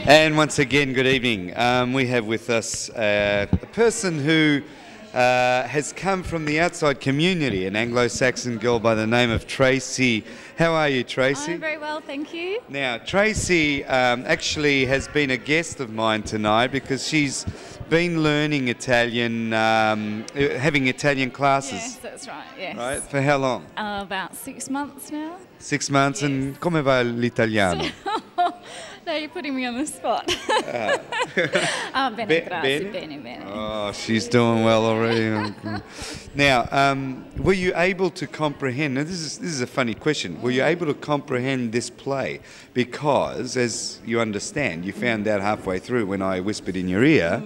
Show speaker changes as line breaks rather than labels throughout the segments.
And once again, good evening. We have with us a person who has come from the outside community, an Anglo-Saxon girl by the name of Tracy. How are you, Tracy?
I'm very well, thank you.
Now, Tracy actually has been a guest of mine tonight because she's been learning Italian, having Italian classes.
Yes, that's right, yes.
Right? For how long?
About 6 months now.
6 months,
Yes.
and come va l'italiano?
No, you're putting me on the spot. Bene, grazie, bene.
Oh, she's doing well already. Now, were you able to comprehend, and this is a funny question, were you able to comprehend this play? Because, as you understand, you found out halfway through when I whispered in your ear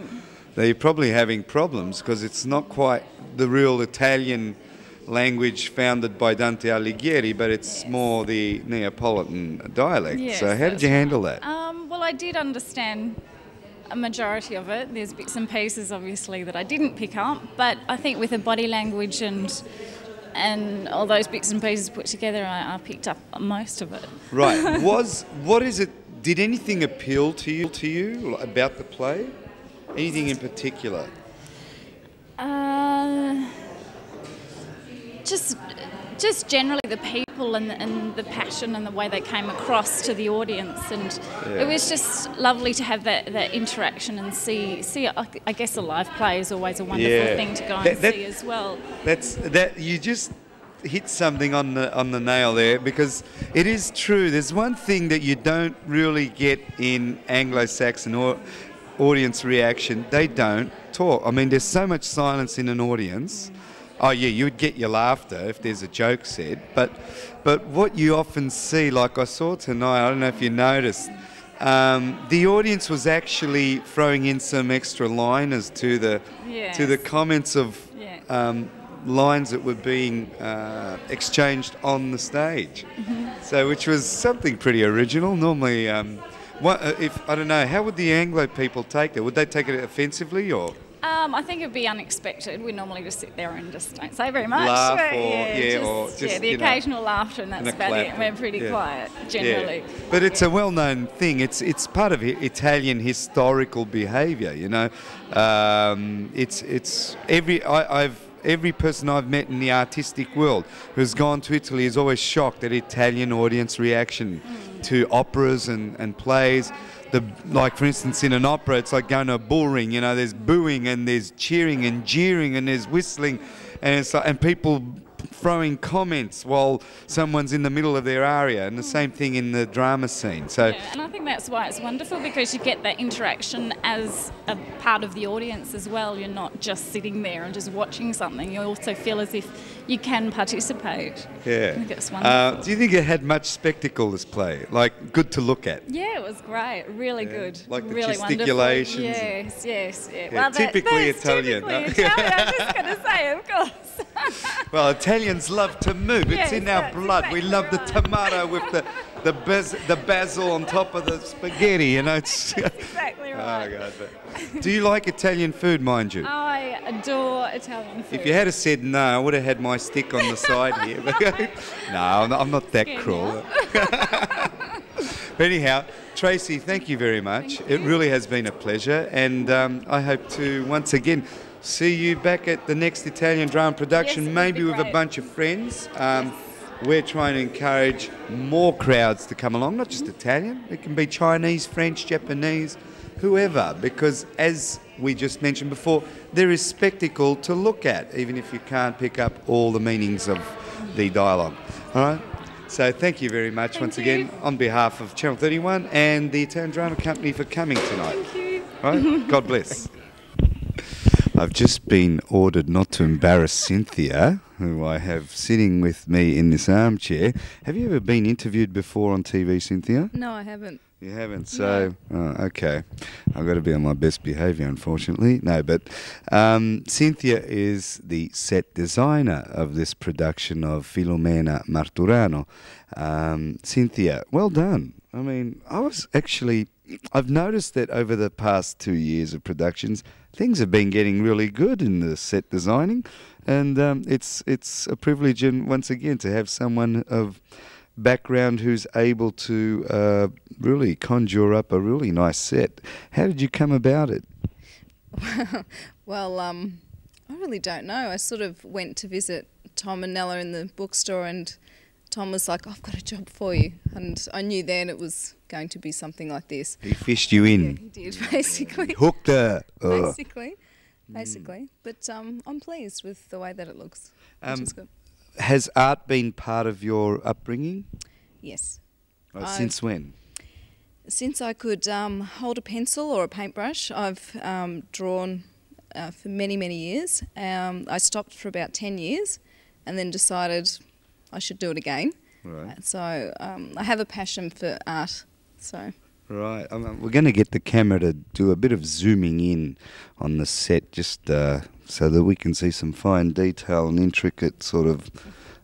that you're probably having problems because it's not quite the real Italian language founded by Dante Alighieri, but it's more the Neapolitan dialect.
Yes,
so how did you handle that?
Well, I did understand a majority of it. There's bits and pieces, obviously, that I didn't pick up, but I think with the body language and all those bits and pieces put together, I picked up most of it.
Right. What is it? Did anything appeal to you about the play? Anything in particular?
Just generally the people and the passion and the way they came across to the audience, and it was just lovely to have that interaction and see. I guess a live play is always a wonderful thing to go and see as well.
That you just hit something on the nail there, because it is true. There's one thing that you don't really get in Anglo-Saxon audience reaction. They don't talk. I mean, there's so much silence in an audience. Oh yeah, you would get your laughter if there's a joke said, but what you often see, like I saw tonight, I don't know if you noticed, the audience was actually throwing in some extra liners to the comments of lines that were being exchanged on the stage. So, which was something pretty original. Normally, if I don't know, how would the Anglo people take it? Would they take it offensively or?
I think it'd be unexpected. We normally just sit there and just don't say very much.
Laugh
the occasional laughter, and that's about it. We're pretty quiet generally.
Yeah. But it's a well-known thing. It's part of Italian historical behaviour. You know, every person I've met in the artistic world who's gone to Italy is always shocked at Italian audience reaction to operas and plays. Like, for instance, in an opera, it's like going to a bull ring. You know, there's booing and there's cheering and jeering and there's whistling, and it's like, and people throwing comments while someone's in the middle of their aria, and the same thing in the drama scene. So,
and I think that's why it's wonderful, because you get that interaction as a part of the audience as well. You're not just sitting there and just watching something. You also feel as if you can participate.
Yeah.
I think it's wonderful.
Do you think it had much spectacle, this play? Like, good to look at?
Yeah, it was great. Really good.
Like the
really
gesticulations.
Wonderful. Yes.
Yeah,
Well,
typically Italian.
Typically Italian, I'm just going to say, of course.
Well, Italians love to move. It's in our blood.
Exactly
we love the tomato with the basil on top of the spaghetti. You know, it's
That's exactly right.
Oh God! Do you like Italian food, mind you?
I adore Italian food.
If you had said no, I would have had my stick on the side here. No, I'm not that cruel. But anyhow, Tracy, thank you very much. It really has been a pleasure, and I hope to once again see you back at the next Italian drama production,
Yes,
maybe with a bunch of friends. We're trying to encourage more crowds to come along, not just Italian. It can be Chinese, French, Japanese, whoever, because as we just mentioned before, there is spectacle to look at, even if you can't pick up all the meanings of the dialogue. All right? So thank you very much once again on behalf of Channel 31 and the Italian Drama Company for coming tonight.
Thank you.
All right? God bless. I've just been ordered not to embarrass Cynthia, who I have sitting with me in this armchair. Have you ever been interviewed before on TV, Cynthia?
No, I haven't.
You haven't, so, okay. I've got to be on my best behaviour, unfortunately. No, but Cynthia is the set designer of this production of Filumena Marturano. Cynthia, well done. I mean, I've noticed that over the past 2 years of productions, things have been getting really good in the set designing, and it's a privilege, and once again, to have someone of background who's able to really conjure up a really nice set. How did you come about it?
Well, I really don't know. I sort of went to visit Tom and Nella in the bookstore, and Tom was like, "I've got a job for you," and I knew then it was going to be something like this.
He fished you in.
Yeah, he did, basically.
Hooked her.
Basically. But I'm pleased with the way that it looks, which is good.
Has art been part of your upbringing?
Yes.
Since when?
Since I could hold a pencil or a paintbrush, I've drawn for many, many years. I stopped for about 10 years and then decided I should do it again.
Right.
So I have a passion for art. So.
Right. We're going to get the camera to do a bit of zooming in on the set, just so that we can see some fine detail and intricate sort of,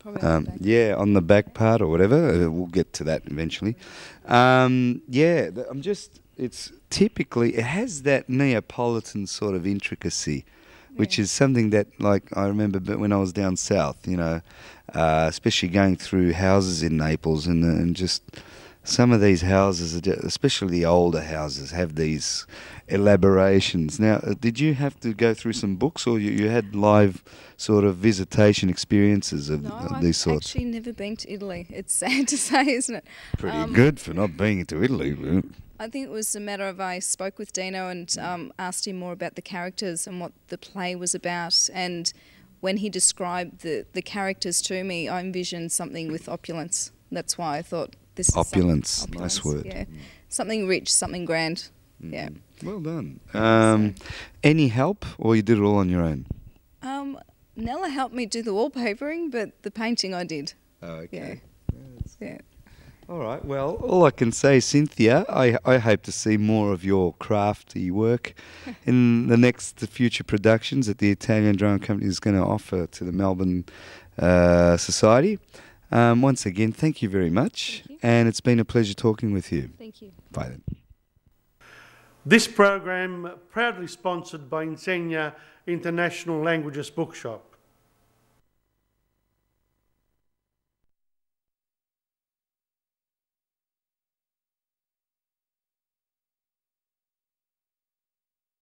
on the back part or whatever. We'll get to that eventually. It's typically, it has that Neapolitan sort of intricacy, which is something that, like, I remember when I was down south, you know, especially going through houses in Naples and just some of these houses, especially the older houses, have these elaborations. Now, did you have to go through some books, or you had live sort of visitation experiences of these sorts?
No, I've actually never been to Italy. It's sad to say, isn't it?
Pretty good for not being to Italy.
I think it was a matter of I spoke with Dino and asked him more about the characters and what the play was about. And when he described the characters to me, I envisioned something with opulence. That's why I thought this is
opulence. Nice word.
Yeah, something rich, something grand. Yeah.
Well done. Any help, or you did it all on your own?
Nella helped me do the wallpapering, but the painting I did.
Oh, okay.
Yeah.
All right. Well, all I can say, Cynthia, I hope to see more of your crafty work in the next future productions that the Italian Drama Company is going to offer to the Melbourne Society. Once again, thank you very much, and it's been a pleasure talking with you.
Thank you.
Bye then.
This program proudly sponsored by Insegna International Languages Bookshop.